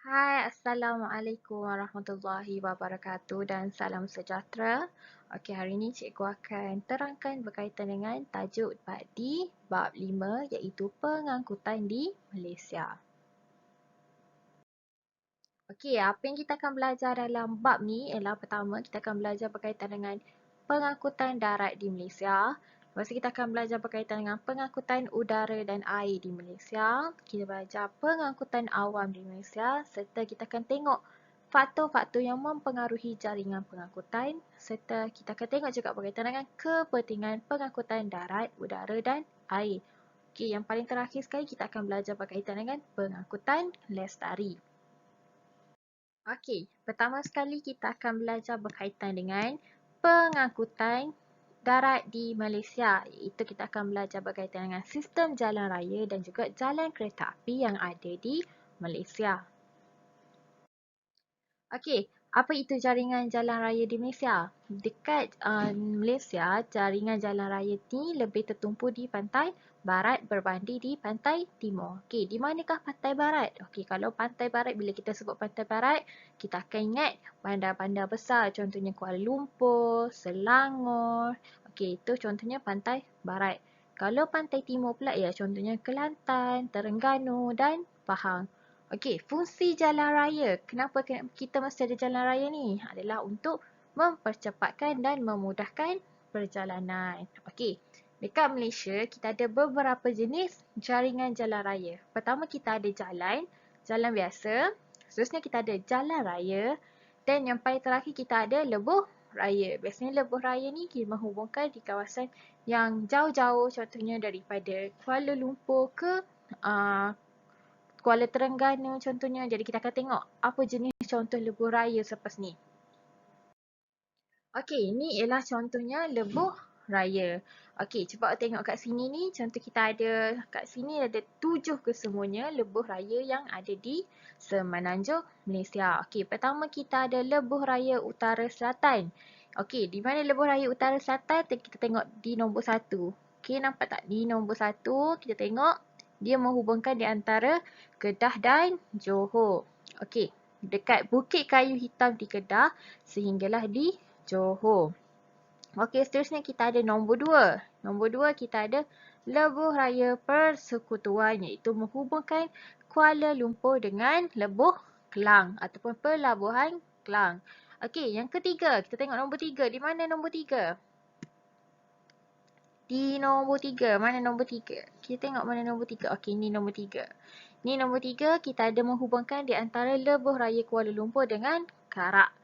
Hai, Assalamualaikum warahmatullahi wabarakatuh dan salam sejahtera. Okey, hari ini cikgu akan terangkan berkaitan dengan tajuk di bab 5 iaitu pengangkutan di Malaysia. Okey, apa yang kita akan belajar dalam bab ni ialah pertama kita akan belajar berkaitan dengan pengangkutan darat di Malaysia. Lepas tu kita akan belajar berkaitan dengan pengangkutan udara dan air di Malaysia. Kita belajar pengangkutan awam di Malaysia serta kita akan tengok faktor-faktor yang mempengaruhi jaringan pengangkutan serta kita akan tengok juga berkaitan dengan kepentingan pengangkutan darat, udara dan air. Okey, yang paling terakhir sekali kita akan belajar berkaitan dengan pengangkutan lestari. Okey, pertama sekali kita akan belajar berkaitan dengan pengangkutan darat di Malaysia. Iaitu kita akan belajar berkaitan dengan sistem jalan raya dan juga jalan kereta api yang ada di Malaysia. Okey, apa itu jaringan jalan raya di Malaysia? Dekat Malaysia, jaringan jalan raya ni lebih tertumpu di pantai barat berbanding di pantai timur. Okey, di manakah pantai barat? Okey, kalau pantai barat, bila kita sebut pantai barat, kita akan ingat bandar-bandar besar. Contohnya Kuala Lumpur, Selangor. Okey, itu contohnya pantai barat. Kalau pantai timur pula, ya contohnya Kelantan, Terengganu dan Pahang. Okey, fungsi jalan raya. Kenapa kita mesti ada jalan raya ni? Adalah untuk mempercepatkan dan memudahkan perjalanan. Okey, dekat Malaysia kita ada beberapa jenis jaringan jalan raya. Pertama kita ada jalan biasa. Seterusnya kita ada jalan raya. Dan yang paling terakhir kita ada lebuh raya. Biasanya lebuh raya ni kita menghubungkan di kawasan yang jauh-jauh. Contohnya daripada Kuala Lumpur ke Kuala Terengganu contohnya. Jadi kita akan tengok apa jenis contoh lebuh raya selepas ni. Okey, ini ialah contohnya lebuh raya. Okey, cuba tengok kat sini ni. Contoh kita ada kat sini ada 7 kesemuanya lebuh raya yang ada di Semenanjung Malaysia. Okey, pertama kita ada lebuh raya Utara Selatan. Okey, di mana lebuh raya Utara Selatan? Kita tengok di nombor 1. Okey, nampak tak? Di nombor 1 kita tengok dia menghubungkan di antara Kedah dan Johor. Okey, dekat Bukit Kayu Hitam di Kedah sehinggalah di Johor. Okey, seterusnya kita ada nombor 2. Nombor 2 kita ada lebuh raya persekutuan iaitu menghubungkan Kuala Lumpur dengan lebuh Kelang ataupun pelabuhan Kelang. Okey, yang ketiga kita tengok nombor 3. Di mana nombor 3? Di nombor 3. Mana nombor 3? Kita tengok mana nombor 3. Okey, ni nombor 3. Ni nombor 3 kita ada menghubungkan di antara lebuh raya Kuala Lumpur dengan Karak.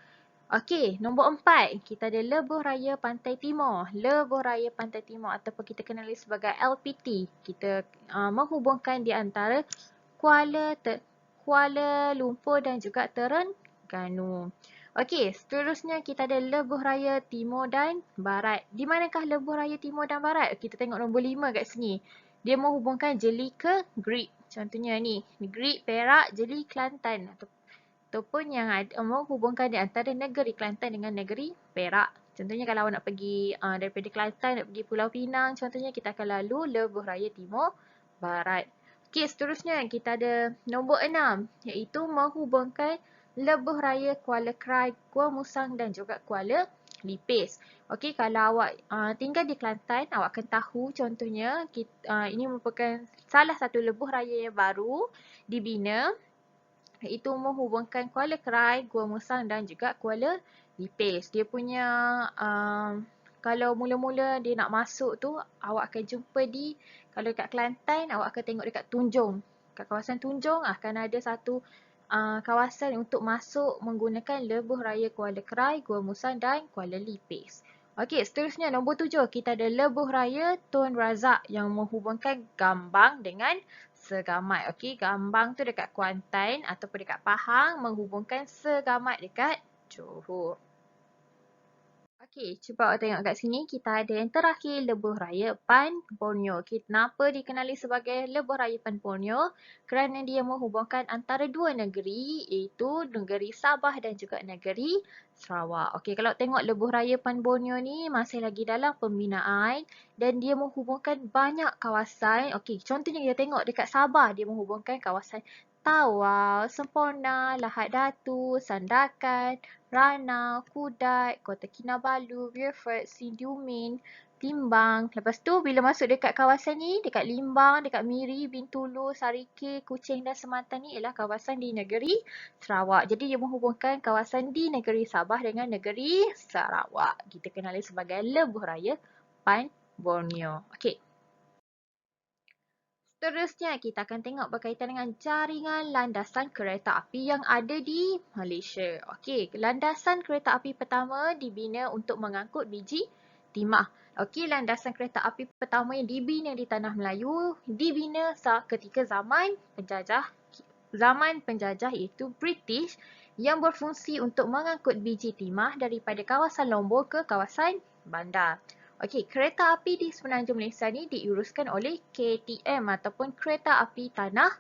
Okey, nombor 4. Kita ada lebuh raya Pantai Timur. Lebuh raya Pantai Timur ataupun kita kenali sebagai LPT. Kita menghubungkan di antara Kuala Lumpur dan juga Terengganu. Okey, seterusnya kita ada lebuh raya Timur dan Barat. Di manakah lebuh raya Timur dan Barat? Kita tengok nombor 5 kat sini. Dia menghubungkan Jeli ke Great. Contohnya ni, Great, Perak, Jeli, Kelantan. Ataupun yang menghubungkan di antara negeri Kelantan dengan negeri Perak. Contohnya kalau nak pergi daripada Kelantan nak pergi Pulau Pinang, contohnya kita akan lalu lebuh raya Timur Barat. Okey, seterusnya kita ada nombor 6 iaitu menghubungkan lebuh raya Kuala Krai, Gua Musang dan juga Kuala Lipis. Okey, kalau awak tinggal di Kelantan, awak akan tahu contohnya ini merupakan salah satu lebuh raya yang baru dibina iaitu menghubungkan Kuala Krai, Gua Musang dan juga Kuala Lipis. Dia punya kalau mula-mula dia nak masuk tu, awak akan jumpa kalau dekat Kelantan, awak akan tengok dekat Tunjung. Kat kawasan Tunjung akan ada satu kawasan untuk masuk menggunakan lebuh raya Kuala Krai, Gua Musang dan Kuala Lipis. Okey, seterusnya nombor 7 kita ada lebuh raya Tun Razak yang menghubungkan Gambang dengan Segamat. Okey, Gambang tu dekat Kuantan ataupun dekat Pahang menghubungkan Segamat dekat Johor. Okey, cuba awak tengok kat sini. Kita ada yang terakhir, lebuh raya Pan Borneo. Kenapa dikenali sebagai lebuh raya Pan Borneo? Kerana dia menghubungkan antara dua negeri, iaitu negeri Sabah dan juga negeri Sarawak. Okey, kalau tengok lebuh raya Pan Borneo ni masih lagi dalam pembinaan dan dia menghubungkan banyak kawasan. Okey, contohnya kita tengok dekat Sabah, dia menghubungkan kawasan Tawau, Sempurna, Lahad Datu, Sandakan, Rana, Kudat, Kota Kinabalu, Beaufort, Sidumin, Timbang. Lepas tu bila masuk dekat kawasan ni, dekat Limbang, dekat Miri, Bintulu, Sarike, Kuching dan Semantan ni ialah kawasan di negeri Sarawak. Jadi dia menghubungkan kawasan di negeri Sabah dengan negeri Sarawak. Kita kenali sebagai Lebuh Raya Pan Borneo. Okey. Seterusnya, kita akan tengok berkaitan dengan jaringan landasan kereta api yang ada di Malaysia. Okey, landasan kereta api pertama dibina untuk mengangkut biji timah. Okey, landasan kereta api pertama yang dibina di Tanah Melayu dibina ketika zaman penjajah. Zaman penjajah iaitu British yang berfungsi untuk mengangkut biji timah daripada kawasan Lombok ke kawasan bandar. Okey, kereta api di Semenanjung Malaysia ni diuruskan oleh KTM ataupun Kereta Api Tanah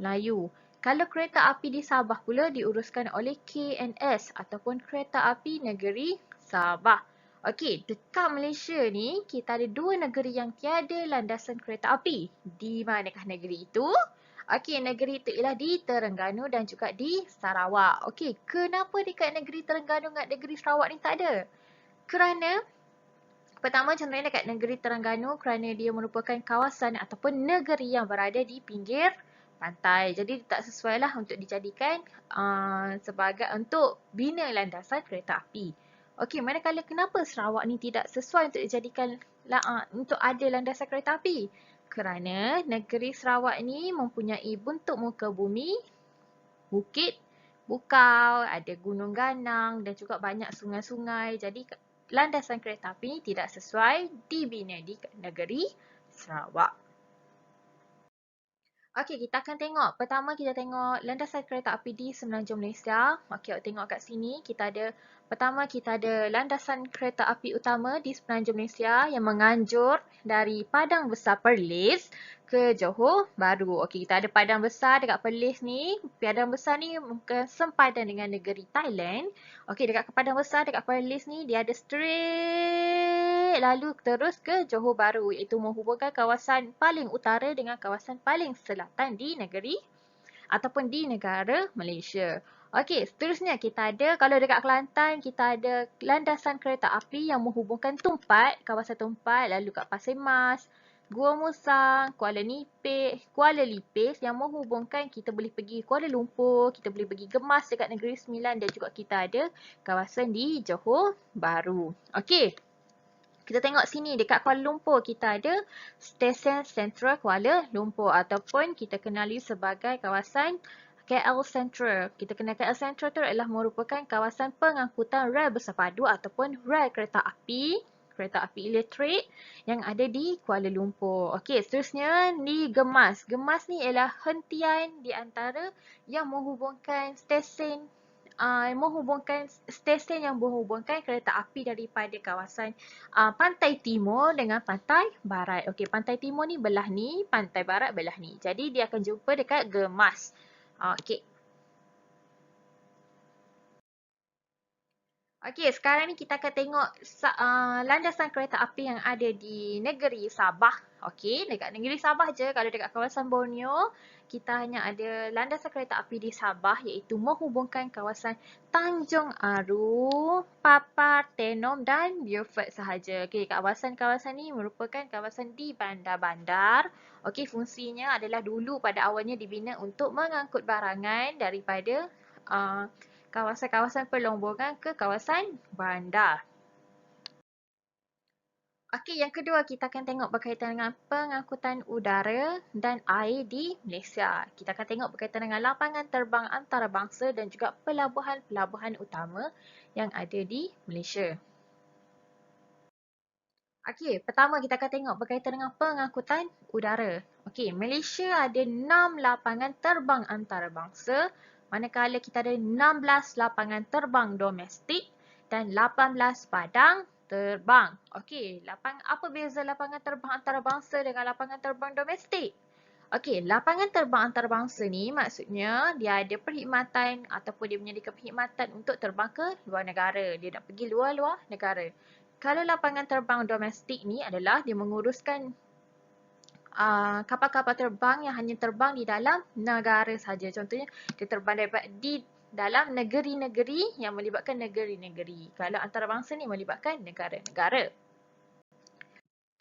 Melayu. Kalau kereta api di Sabah pula diuruskan oleh KNS ataupun Kereta Api Negeri Sabah. Okey, dekat Malaysia ni kita ada dua negeri yang tiada landasan kereta api. Di manakah negeri itu? Okey, negeri itu ialah di Terengganu dan juga di Sarawak. Okey, kenapa dekat negeri Terengganu dan negeri Sarawak ni tak ada? Kerana pertama, contohnya dekat negeri Terengganu kerana dia merupakan kawasan ataupun negeri yang berada di pinggir pantai. Jadi tak sesuai lah untuk dijadikan sebagai untuk bina landasan kereta api. Okey, manakala kenapa Sarawak ni tidak sesuai untuk dijadikan untuk ada landasan kereta api? Kerana negeri Sarawak ni mempunyai bentuk muka bumi, bukit, bukau, ada gunung ganang dan juga banyak sungai-sungai. Jadi landasan kereta api ini tidak sesuai dibina di negeri Sarawak. Okey, kita akan tengok. Pertama kita tengok landasan kereta api di Semenanjung Malaysia. Okey, tengok kat sini kita ada pertama kita ada landasan kereta api utama di Semenanjung Malaysia yang menganjur dari Padang Besar Perlis ke Johor Bahru. Okey, kita ada Padang Besar dekat Perlis ni. Padang Besar ni sempadan dengan negeri Thailand. Okey, dekat Padang Besar dekat Perlis ni dia ada straight lalu terus ke Johor Bahru iaitu menghubungkan kawasan paling utara dengan kawasan paling selatan di negeri ataupun di negara Malaysia. Okey, seterusnya kita ada kalau dekat Kelantan kita ada landasan kereta api yang menghubungkan Tumpat, kawasan Tumpat lalu kat Pasir Mas, Gua Musang, Kuala Lipis yang menghubungkan kita boleh pergi Kuala Lumpur, kita boleh pergi Gemas dekat Negeri Sembilan dan juga kita ada kawasan di Johor Bahru. Okey. Kita tengok sini dekat Kuala Lumpur kita ada Stesen Sentral Kuala Lumpur ataupun kita kenali sebagai kawasan KL Central. Kita kenal KL Central itu adalah merupakan kawasan pengangkutan rel bersepadu ataupun rel kereta api elektrik yang ada di Kuala Lumpur. Okey, seterusnya di Gemas. Gemas ni ialah hentian di antara yang menghubungkan stesen yang menghubungkan kereta api daripada kawasan pantai timur dengan pantai barat. Okey, pantai timur ni belah ni, pantai barat belah ni. Jadi dia akan jumpa dekat Gemas. Okey. Okey, sekarang ni kita akan tengok landasan kereta api yang ada di negeri Sabah. Okey, dekat negeri Sabah je. Kalau dekat kawasan Borneo, kita hanya ada landasan kereta api di Sabah iaitu menghubungkan kawasan Tanjung Aru, Papar, Tenom dan Beaufort sahaja. Okey, kawasan-kawasan ni merupakan kawasan di bandar-bandar. Okey, fungsinya adalah dulu pada awalnya dibina untuk mengangkut barangan daripada kawasan-kawasan perlombongan ke kawasan bandar. Okey, yang kedua kita akan tengok berkaitan dengan pengangkutan udara dan air di Malaysia. Kita akan tengok berkaitan dengan lapangan terbang antarabangsa dan juga pelabuhan-pelabuhan utama yang ada di Malaysia. Okey, pertama kita akan tengok berkaitan dengan pengangkutan udara. Okey, Malaysia ada 6 lapangan terbang antarabangsa, manakala kita ada 16 lapangan terbang domestik dan 18 padang terbang. Okey, apa beza lapangan terbang antarabangsa dengan lapangan terbang domestik? Okey, lapangan terbang antarabangsa ni maksudnya dia ada perkhidmatan ataupun dia menyediakan perkhidmatan untuk terbang ke luar negara. Dia nak pergi luar-luar negara. Kalau lapangan terbang domestik ni adalah dia menguruskan kapal-kapal terbang yang hanya terbang di dalam negara saja. Contohnya dia terbang daripada di dalam negeri-negeri yang melibatkan negeri-negeri. Kalau antarabangsa ni melibatkan negara-negara.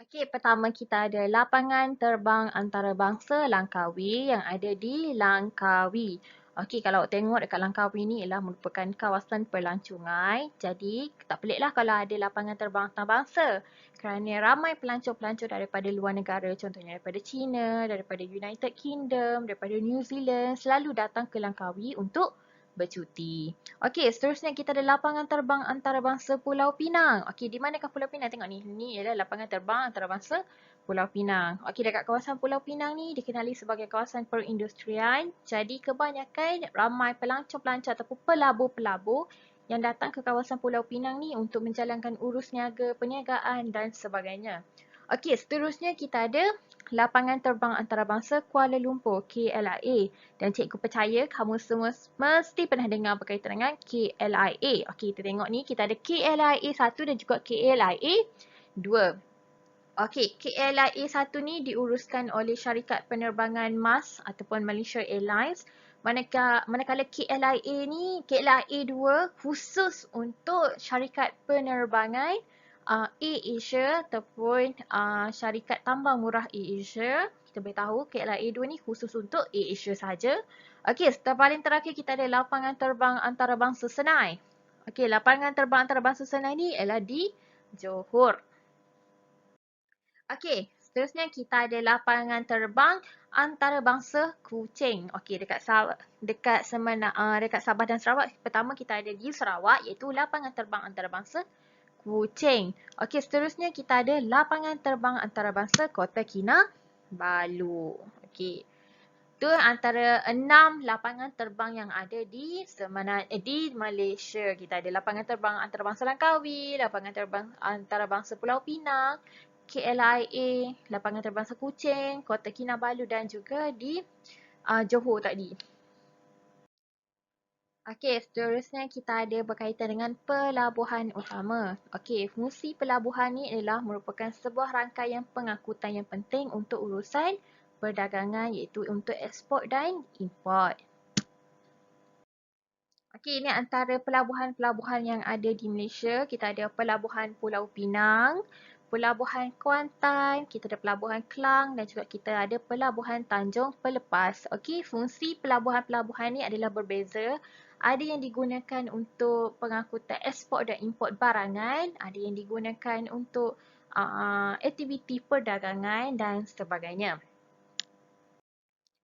Okey, pertama kita ada lapangan terbang antarabangsa Langkawi yang ada di Langkawi. Okey, kalau tengok dekat Langkawi ni ialah merupakan kawasan pelancongan. Jadi, tak peliklah kalau ada lapangan terbang antarabangsa. Kerana ramai pelancong-pelancong daripada luar negara, contohnya daripada China, daripada United Kingdom, daripada New Zealand, selalu datang ke Langkawi untuk bercuti. Okey, seterusnya kita ada lapangan terbang antarabangsa Pulau Pinang. Okey, di manakah Pulau Pinang? Tengok ni. Ni ialah lapangan terbang antarabangsa Pulau Pinang. Okey, dekat kawasan Pulau Pinang ni dikenali sebagai kawasan perindustrian. Jadi, kebanyakan ramai pelancong-pelancong ataupun pelabur-pelabur yang datang ke kawasan Pulau Pinang ni untuk menjalankan urus niaga, perniagaan dan sebagainya. Okey, seterusnya kita ada lapangan terbang antarabangsa Kuala Lumpur, KLIA. Dan cikgu percaya kamu semua mesti pernah dengar berkaitan dengan KLIA. Okey, kita tengok ni, kita ada KLIA 1 dan juga KLIA 2. Okey, KLIA 1 ni diuruskan oleh syarikat penerbangan MAS ataupun Malaysia Airlines. Manakala KLIA ni, KLIA 2 khusus untuk syarikat penerbangan AirAsia ataupun syarikat tambang murah AirAsia. Kita boleh tahu KLIA 2 ni khusus untuk AirAsia saja. Okey, paling terakhir kita ada lapangan terbang antarabangsa Senai. Okey, lapangan terbang antarabangsa Senai ni ialah di Johor. Okey, seterusnya kita ada lapangan terbang antarabangsa Kuching. Okey, dekat Sabah dan Sarawak. Pertama kita ada di Sarawak iaitu lapangan terbang antarabangsa Kuching. Okey, seterusnya kita ada lapangan terbang antarabangsa Kota Kinabalu. Okey. Itu antara 6 lapangan terbang yang ada di Malaysia. Kita ada lapangan terbang antarabangsa Langkawi, lapangan terbang antarabangsa Pulau Pinang, KLIA, lapangan terbang Kuching, Kota Kinabalu dan juga di Johor tadi. Okey, seterusnya kita ada berkaitan dengan pelabuhan utama. Okey, fungsi pelabuhan ni adalah merupakan sebuah rangkaian pengangkutan yang penting untuk urusan perdagangan iaitu untuk ekspor dan import. Okey, ini antara pelabuhan-pelabuhan yang ada di Malaysia. Kita ada pelabuhan Pulau Pinang, pelabuhan Kuantan, kita ada pelabuhan Klang dan juga kita ada pelabuhan Tanjung Pelepas. Okey, fungsi pelabuhan-pelabuhan ni adalah berbeza. Ada yang digunakan untuk pengangkutan ekspor dan import barangan, ada yang digunakan untuk aktiviti perdagangan dan sebagainya.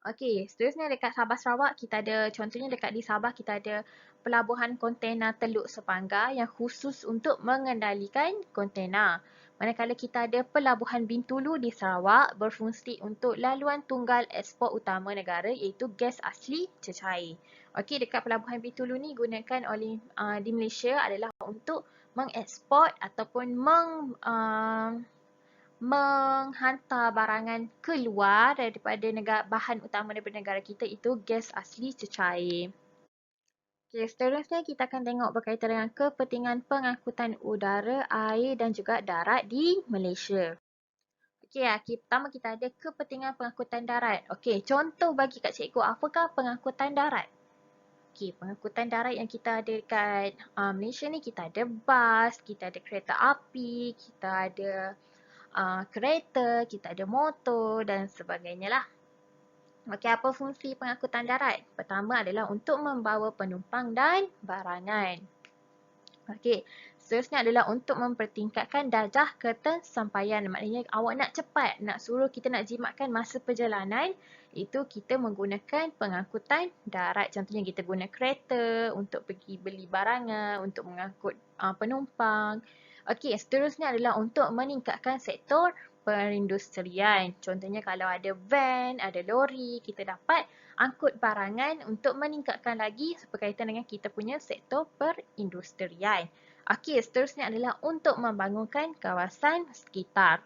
Okey, seterusnya dekat Sabah Sarawak, kita ada contohnya dekat di Sabah kita ada pelabuhan kontena Teluk Sepanggar yang khusus untuk mengendalikan kontena. Manakala kita ada pelabuhan Bintulu di Sarawak berfungsi untuk laluan tunggal ekspor utama negara iaitu gas asli cecair. Okey, dekat pelabuhan Bintulu ni digunakan oleh di Malaysia adalah untuk mengeksport ataupun menghantar barangan keluar daripada bahan utama daripada negara kita itu gas asli cecair. Okay, seterusnya kita akan tengok berkaitan dengan kepentingan pengangkutan udara, air dan juga darat di Malaysia. Okey, pertama kita ada kepentingan pengangkutan darat. Okey, contoh bagi kat cikgu, apakah pengangkutan darat? Okey, pengangkutan darat yang kita ada dekat Malaysia ni, kita ada bas, kita ada kereta api, kita ada kereta, kita ada motor dan sebagainya lah. Okey, apa fungsi pengangkutan darat? Pertama adalah untuk membawa penumpang dan barangan. Okey, seterusnya adalah untuk mempertingkatkan darjah ketersampaian. Maknanya awak nak cepat, nak suruh kita nak jimatkan masa perjalanan, itu kita menggunakan pengangkutan darat. Contohnya kita guna kereta untuk pergi beli barangan, untuk mengangkut penumpang. Okey, seterusnya adalah untuk meningkatkan sektor perindustrian. Contohnya kalau ada van, ada lori, kita dapat angkut barangan untuk meningkatkan lagi berkaitan dengan kita punya sektor perindustrian. Okey, seterusnya adalah untuk membangunkan kawasan sekitar.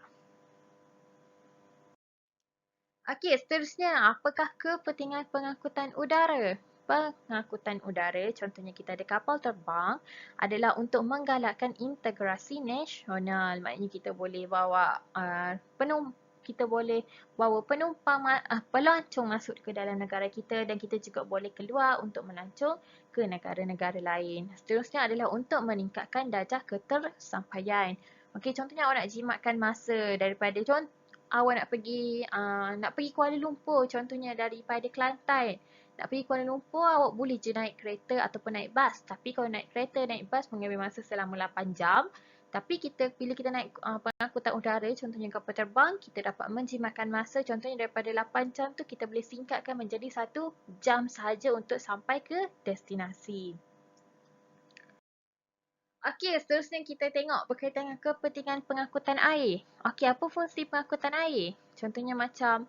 Okey, seterusnya apakah kepentingan pengangkutan udara? Pengangkutan udara, contohnya kita ada kapal terbang, adalah untuk menggalakkan integrasi nasional. Maknanya kita boleh bawa kita boleh bawa penumpang, pelancong masuk ke dalam negara kita dan kita juga boleh keluar untuk melancong ke negara-negara lain. Seterusnya adalah untuk meningkatkan darjah ketersampaian. Okey, contohnya awak nak jimatkan masa daripada awak nak pergi Kuala Lumpur contohnya daripada Kelantan. Nak pergi Kuala Lumpur, awak boleh je naik kereta ataupun naik bas. Tapi kalau naik kereta, naik bas mengambil masa selama 8 jam. Tapi bila kita naik pengangkutan udara, contohnya kapal terbang, kita dapat menjimatkan masa. Contohnya daripada 8 jam tu kita boleh singkatkan menjadi 1 jam sahaja untuk sampai ke destinasi. Okey, seterusnya kita tengok berkaitan dengan kepentingan pengangkutan air. Okey, apa fungsi pengangkutan air? Contohnya macam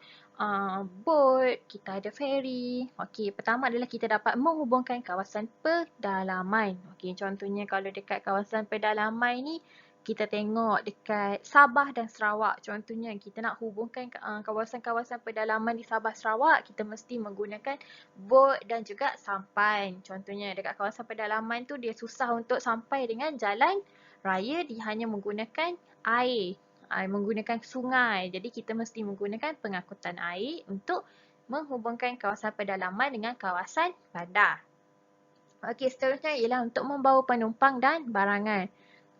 bot, kita ada ferry. Okey, pertama adalah kita dapat menghubungkan kawasan pedalaman. Okey, contohnya kalau dekat kawasan pedalaman ni, kita tengok dekat Sabah dan Sarawak. Contohnya kita nak hubungkan kawasan-kawasan pedalaman di Sabah Sarawak, kita mesti menggunakan bot dan juga sampan. Contohnya dekat kawasan pedalaman tu dia susah untuk sampai dengan jalan raya, dia hanya menggunakan air, menggunakan sungai. Jadi kita mesti menggunakan pengangkutan air untuk menghubungkan kawasan pedalaman dengan kawasan bandar. Okey, seterusnya ialah untuk membawa penumpang dan barangan.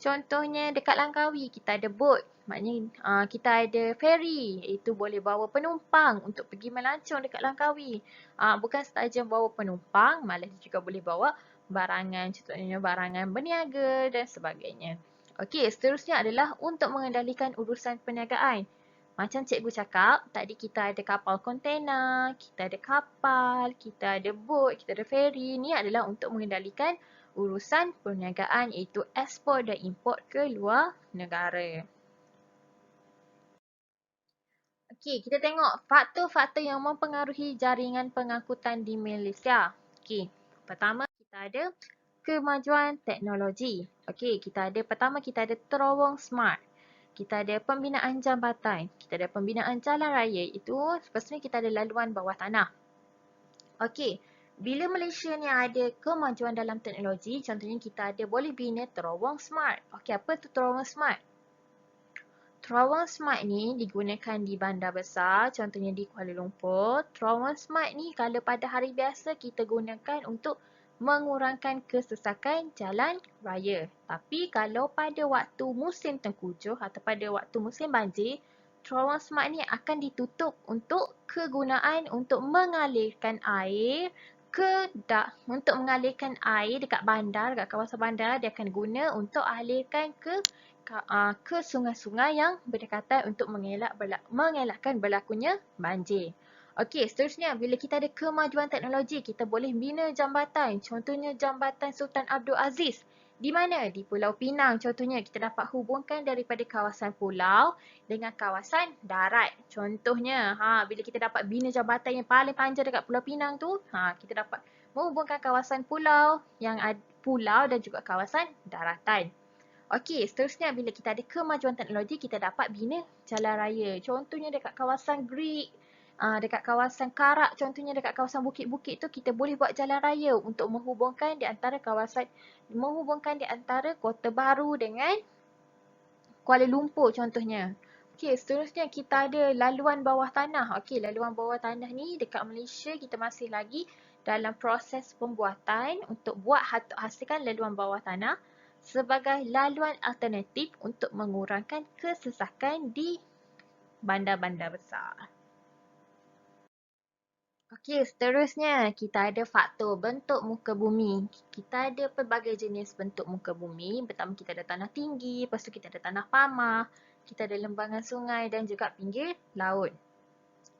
Contohnya dekat Langkawi kita ada bot, maknanya kita ada ferry, iaitu boleh bawa penumpang untuk pergi melancong dekat Langkawi. Bukan sahaja bawa penumpang, malah juga boleh bawa barangan, contohnya barangan berniaga dan sebagainya. Okey, seterusnya adalah untuk mengendalikan urusan perniagaan. Macam cikgu cakap, tadi kita ada kapal kontena, kita ada kapal, kita ada bot, kita ada ferry. Ini adalah untuk mengendalikan urusan perniagaan iaitu ekspor dan import ke luar negara. Okey, kita tengok faktor-faktor yang mempengaruhi jaringan pengangkutan di Malaysia. Okey, pertama kita ada kemajuan teknologi. Okey, pertama kita ada terowong smart. Kita ada pembinaan jambatan, kita ada pembinaan jalan raya, itu sepatutnya kita ada laluan bawah tanah. Okey, bila Malaysia ni ada kemajuan dalam teknologi, contohnya kita ada boleh bina terowong smart. Okey, apa tu terowong smart? Terowong smart ni digunakan di bandar besar, contohnya di Kuala Lumpur. Terowong smart ni kalau pada hari biasa kita gunakan untuk mengurangkan kesesakan jalan raya. Tapi kalau pada waktu musim tengkujuh atau pada waktu musim banjir, terowong smart ni akan ditutup untuk kegunaan untuk mengalirkan air untuk mengalirkan air dekat bandar, dekat kawasan bandar, dia akan guna untuk alirkan ke sungai-sungai yang berdekatan untuk mengelakkan berlakunya banjir. Okey, seterusnya bila kita ada kemajuan teknologi, kita boleh bina jambatan. Contohnya jambatan Sultan Abdul Aziz. Di mana? Di Pulau Pinang. Contohnya kita dapat hubungkan daripada kawasan pulau dengan kawasan darat. Contohnya, bila kita dapat bina jambatan yang paling panjang dekat Pulau Pinang tu, kita dapat menghubungkan kawasan pulau pulau dan juga kawasan daratan. Okey, seterusnya bila kita ada kemajuan teknologi, kita dapat bina jalan raya. Contohnya dekat kawasan Greek, dekat kawasan Karak, contohnya dekat kawasan bukit-bukit tu, kita boleh buat jalan raya untuk menghubungkan di antara Kota Baru dengan Kuala Lumpur contohnya. Okey, seterusnya kita ada laluan bawah tanah. Okey, laluan bawah tanah ni dekat Malaysia kita masih lagi dalam proses pembuatan untuk hasilkan laluan bawah tanah sebagai laluan alternatif untuk mengurangkan kesesakan di bandar-bandar besar. Okey, seterusnya kita ada faktor bentuk muka bumi. Kita ada pelbagai jenis bentuk muka bumi. Pertama kita ada tanah tinggi, lepas tu kita ada tanah pamah, kita ada lembangan sungai dan juga pinggir laut.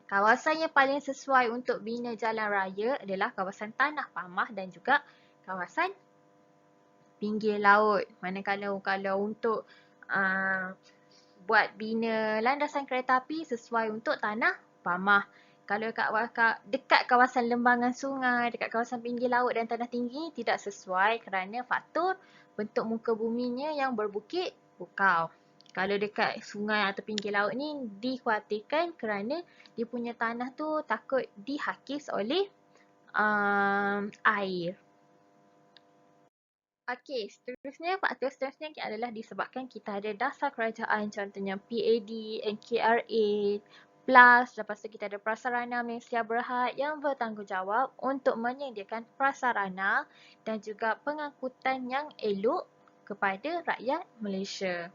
Kawasan yang paling sesuai untuk bina jalan raya adalah kawasan tanah pamah dan juga kawasan pinggir laut. Manakala kalau untuk buat bina landasan kereta api sesuai untuk tanah pamah. Kalau dekat kawasan lembangan sungai, dekat kawasan pinggir laut dan tanah tinggi tidak sesuai kerana faktor bentuk muka buminya yang berbukit bukau. Kalau dekat sungai atau pinggir laut ni dikhawatirkan kerana dia punya tanah tu takut dihakis oleh air. Okey, faktor seterusnya adalah disebabkan kita ada dasar kerajaan, contohnya PAD, NKRA, PLAS, lepas tu kita ada Prasarana Malaysia Berhad yang bertanggungjawab untuk menyediakan prasarana dan juga pengangkutan yang elok kepada rakyat Malaysia.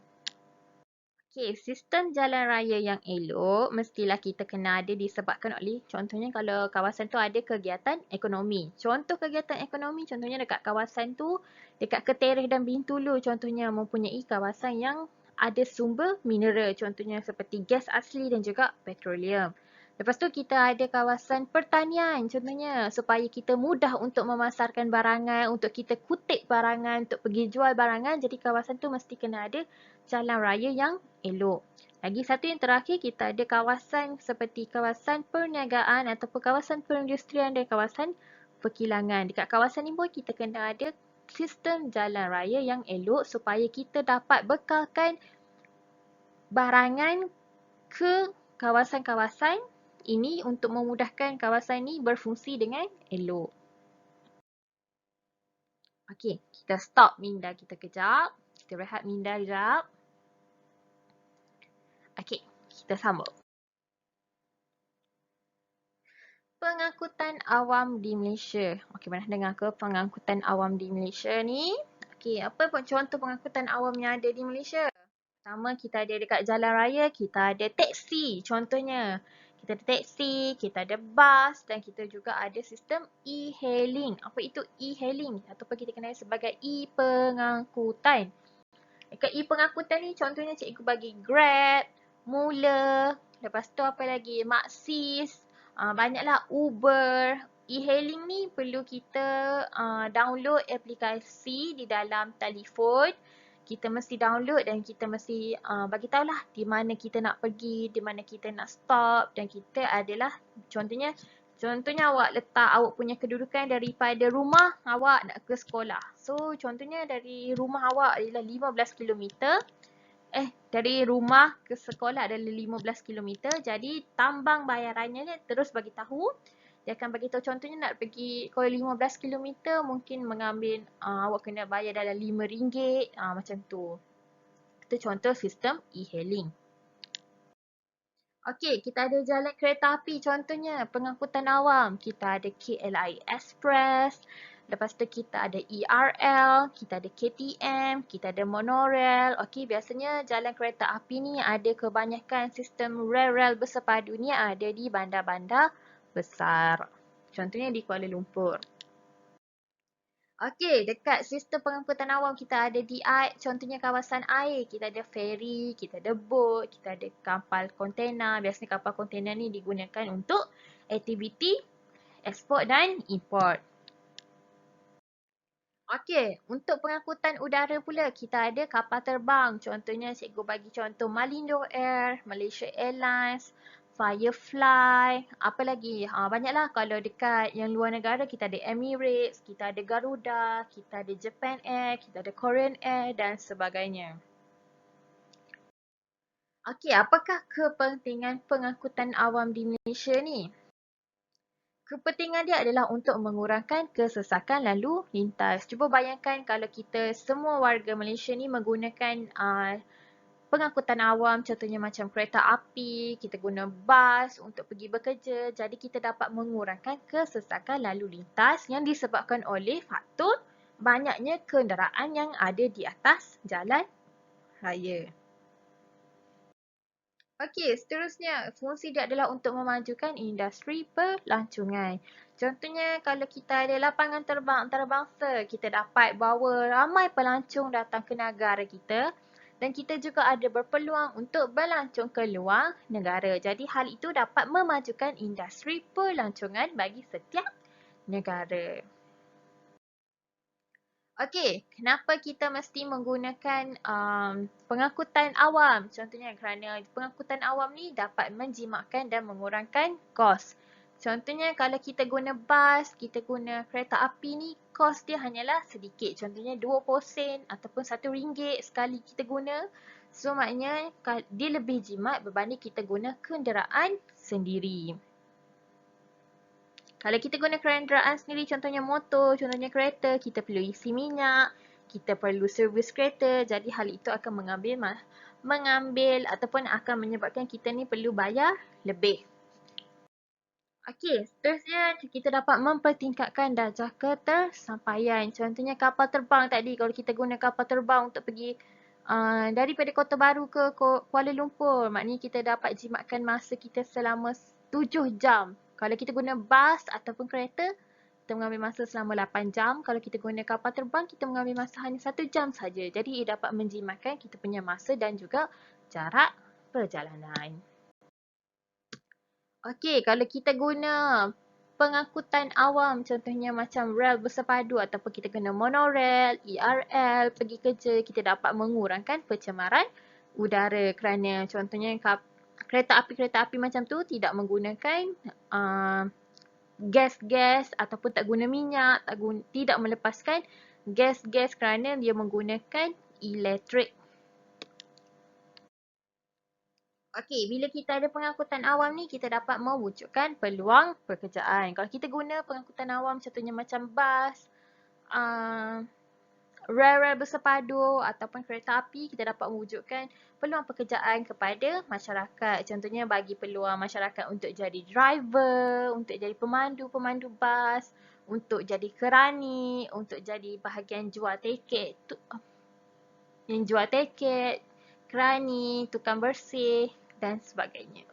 Okey, sistem jalan raya yang elok mestilah kita kena ada disebabkan oleh contohnya kalau kawasan tu ada kegiatan ekonomi. Contoh kegiatan ekonomi contohnya dekat kawasan tu, dekat Ketereh dan Bintulu contohnya mempunyai kawasan yang ada sumber mineral contohnya seperti gas asli dan juga petroleum. Lepas tu kita ada kawasan pertanian contohnya supaya kita mudah untuk memasarkan barangan, untuk kita kutip barangan, untuk pergi jual barangan. Jadi kawasan tu mesti kena ada jalan raya yang elok. Lagi satu yang terakhir, kita ada kawasan seperti kawasan perniagaan ataupun kawasan perindustrian dan kawasan perkilangan. Dekat kawasan ni pun kita kena ada sistem jalan raya yang elok supaya kita dapat bekalkan barangan ke kawasan-kawasan ini untuk memudahkan kawasan ini berfungsi dengan elok. Okey, kita stop minda kita kejap. Kita rehat minda kejap. Okey, kita sambung. Pengangkutan awam di Malaysia. Okey, pernah dengar ke pengangkutan awam di Malaysia ni? Okey, apa pun contoh pengangkutan awam yang ada di Malaysia? Pertama, kita ada dekat jalan raya, kita ada teksi contohnya. Kita ada teksi, kita ada bas dan kita juga ada sistem e-hailing. Apa itu e-hailing? Ataupun kita kenal sebagai e-pengangkutan. Dekat e-pengangkutan ni contohnya cikgu bagi Grab, Mula, lepas tu apa lagi? Maxis, banyaklah Uber. E-hailing ni perlu kita download aplikasi di dalam telefon. Kita mesti download dan kita mesti bagi tahulah di mana kita nak pergi, di mana kita nak stop dan kita adalah Contohnya awak punya kedudukan daripada rumah awak nak ke sekolah. So contohnya dari rumah awak adalah 15 kilometer. Dari rumah ke sekolah adalah 15 kilometer. Jadi tambang bayarannya ni terus bagi tahu. Dia akan bagi tahu contohnya nak pergi kalau 15 kilometer mungkin mengambil awak kena bayar dalam RM5 macam tu. Itu contoh sistem e-hailing. Okey, kita ada jalan kereta api contohnya pengangkutan awam. Kita ada KLIA Express, lepas tu kita ada ERL, kita ada KTM, kita ada monorail. Okey, biasanya jalan kereta api ni ada kebanyakan sistem rel-rel bersepadu ni ada di bandar-bandar besar. Contohnya di Kuala Lumpur. Okey, dekat sistem pengangkutan awam kita ada di contohnya kawasan air. Kita ada feri, kita ada bot, kita ada kapal kontena. Biasanya kapal kontena ni digunakan untuk aktiviti ekspor dan import. Okey, untuk pengangkutan udara pula kita ada kapal terbang. Contohnya cikgu bagi contoh Malindo Air, Malaysia Airlines, Firefly, apa lagi? Banyaklah kalau dekat yang luar negara kita ada Emirates, kita ada Garuda, kita ada Japan Air, kita ada Korean Air dan sebagainya. Okey, apakah kepentingan pengangkutan awam di Malaysia ni? Kepentingan dia adalah untuk mengurangkan kesesakan lalu lintas. Cuba bayangkan kalau kita semua warga Malaysia ni menggunakan pengangkutan awam, contohnya macam kereta api, kita guna bas untuk pergi bekerja. Jadi kita dapat mengurangkan kesesakan lalu lintas yang disebabkan oleh faktor banyaknya kenderaan yang ada di atas jalan raya. Okey, seterusnya fungsi dia adalah untuk memajukan industri pelancongan. Contohnya kalau kita ada lapangan terbang antarabangsa, kita dapat bawa ramai pelancong datang ke negara kita dan kita juga ada berpeluang untuk berlancong ke luar negara. Jadi hal itu dapat memajukan industri pelancongan bagi setiap negara. Okey, kenapa kita mesti menggunakan pengangkutan awam? Contohnya kerana pengangkutan awam ni dapat menjimatkan dan mengurangkan kos. Contohnya kalau kita guna bas, kita guna kereta api ni, kos dia hanyalah sedikit. Contohnya 20 sen ataupun RM1 sekali kita guna. So maknanya dia lebih jimat berbanding kita guna kenderaan sendiri. Kalau kita guna kenderaan sendiri, contohnya motor, contohnya kereta, kita perlu isi minyak, kita perlu servis kereta. Jadi hal itu akan mengambil ataupun akan menyebabkan kita ni perlu bayar lebih. Okey, seterusnya kita dapat mempertingkatkan darjah ketersampaian. Contohnya kapal terbang tadi, kalau kita guna kapal terbang untuk pergi daripada Kota Baru ke Kuala Lumpur, maknanya kita dapat jimatkan masa kita selama 7 jam. Kalau kita guna bas ataupun kereta, kita mengambil masa selama 8 jam. Kalau kita guna kapal terbang, kita mengambil masa hanya 1 jam saja. Jadi ia dapat menjimatkan kita punya masa dan juga jarak perjalanan. Okey, kalau kita guna pengangkutan awam, contohnya macam rel bersepadu ataupun kita guna monorail, ERL, pergi kerja, kita dapat mengurangkan pencemaran udara kerana contohnya kereta api macam tu tidak menggunakan gas-gas ataupun tak guna minyak, tidak melepaskan gas-gas kerana dia menggunakan elektrik. Okey, bila kita ada pengangkutan awam ni, kita dapat mewujudkan peluang pekerjaan. Kalau kita guna pengangkutan awam contohnya macam bas, rel-rel bersepadu ataupun kereta api, kita dapat mewujudkan peluang pekerjaan kepada masyarakat. Contohnya bagi peluang masyarakat untuk jadi driver, untuk jadi pemandu bas, untuk jadi kerani, untuk jadi bahagian jual tiket, kerani, tukang bersih dan sebagainya.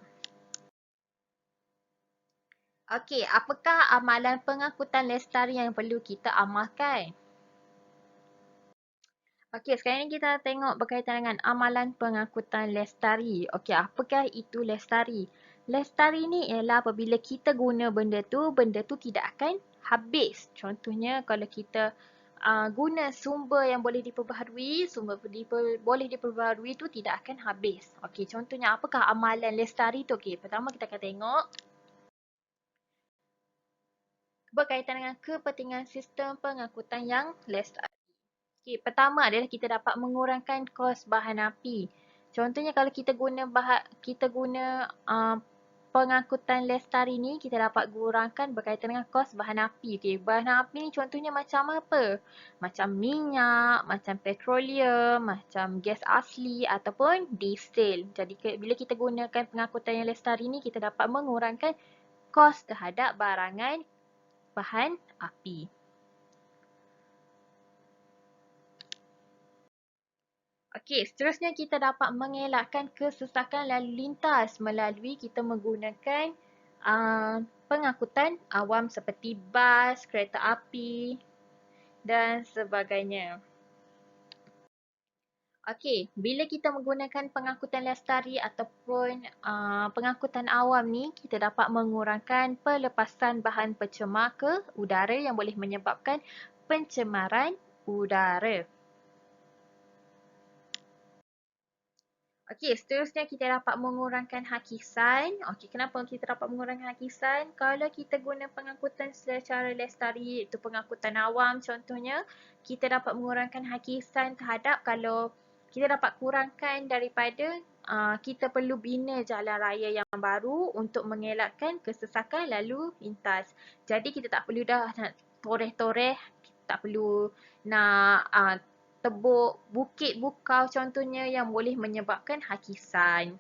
Okey, apakah amalan pengangkutan lestari yang perlu kita amalkan? Okey, sekarang ni kita tengok berkaitan dengan amalan pengangkutan lestari. Okey, apakah itu lestari? Lestari ni ialah apabila kita guna benda tu tidak akan habis. Contohnya kalau kita guna sumber yang boleh diperbaharui, boleh diperbaharui tu tidak akan habis. Okey, contohnya apakah amalan lestari tu? Okey, pertama kita akan tengok berkaitan dengan kepentingan sistem pengangkutan yang lestari. Okay, pertama adalah kita dapat mengurangkan kos bahan api. Contohnya kalau kita guna pengangkutan lestari ni, kita dapat kurangkan berkaitan dengan kos bahan api. Okay, bahan api ni contohnya macam apa? Macam minyak, macam petroleum, macam gas asli ataupun diesel. Jadi bila kita gunakan pengangkutan yang lestari ni, kita dapat mengurangkan kos terhadap barangan bahan api. Okey, seterusnya kita dapat mengelakkan kesesakan lalu lintas melalui kita menggunakan pengangkutan awam seperti bas, kereta api dan sebagainya. Okey, bila kita menggunakan pengangkutan lestari ataupun pengangkutan awam ni, kita dapat mengurangkan pelepasan bahan pencemar ke udara yang boleh menyebabkan pencemaran udara. Okey, seterusnya kita dapat mengurangkan hakisan. Okey, kenapa kita dapat mengurangkan hakisan? Kalau kita guna pengangkutan secara lestari, iaitu pengangkutan awam contohnya, kita dapat mengurangkan hakisan terhadap kalau kita dapat kurangkan daripada kita perlu bina jalan raya yang baru untuk mengelakkan kesesakan lalu lintas. Jadi kita tak perlu dah nak toreh-toreh, tak perlu nak tebuk bukit bukau contohnya yang boleh menyebabkan hakisan.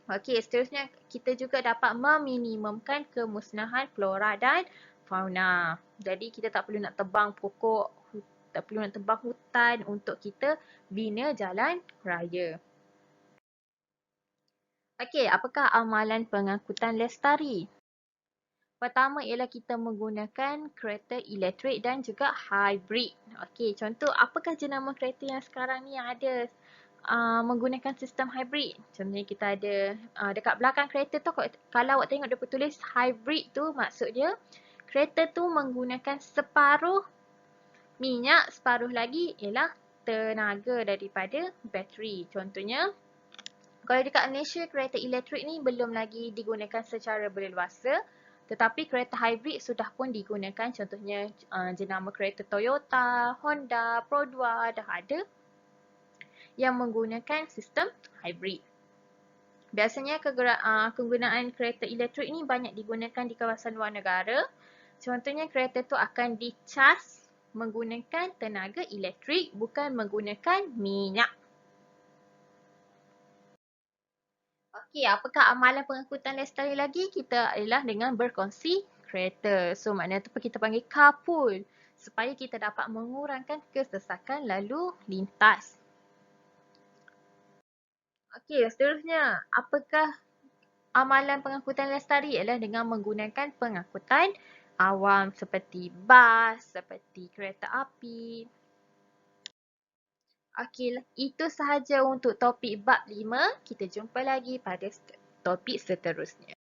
Okey, seterusnya kita juga dapat meminimumkan kemusnahan flora dan fauna. Jadi kita tak perlu nak tebang pokok, tak perlu nak tebang hutan untuk kita bina jalan raya. Okey, apakah amalan pengangkutan lestari? Pertama ialah kita menggunakan kereta elektrik dan juga hybrid. Okey, contoh apakah jenama kereta yang sekarang ni yang ada menggunakan sistem hybrid? Contohnya kita ada dekat belakang kereta tu, kalau awak tengok dia tulis hybrid tu, maksud dia kereta tu menggunakan separuh minyak, separuh lagi ialah tenaga daripada bateri. Contohnya kalau dekat Malaysia, kereta elektrik ni belum lagi digunakan secara berleluasa. Tetapi kereta hybrid sudah pun digunakan. Contohnya jenama kereta Toyota, Honda, Pro2 dah ada yang menggunakan sistem hybrid. Biasanya kegunaan kereta elektrik ni banyak digunakan di kawasan luar negara. Contohnya kereta tu akan dicas menggunakan tenaga elektrik, bukan menggunakan minyak. Okey, apakah amalan pengangkutan lestari lagi? Kita adalah dengan berkongsi kereta. So, maknanya tu kita panggil carpool supaya kita dapat mengurangkan kesesakan lalu lintas. Okey, seterusnya. Apakah amalan pengangkutan lestari? Ialah dengan menggunakan pengangkutan awam seperti bas, seperti kereta api. Okey, itu sahaja untuk topik bab 5. Kita jumpa lagi pada topik seterusnya.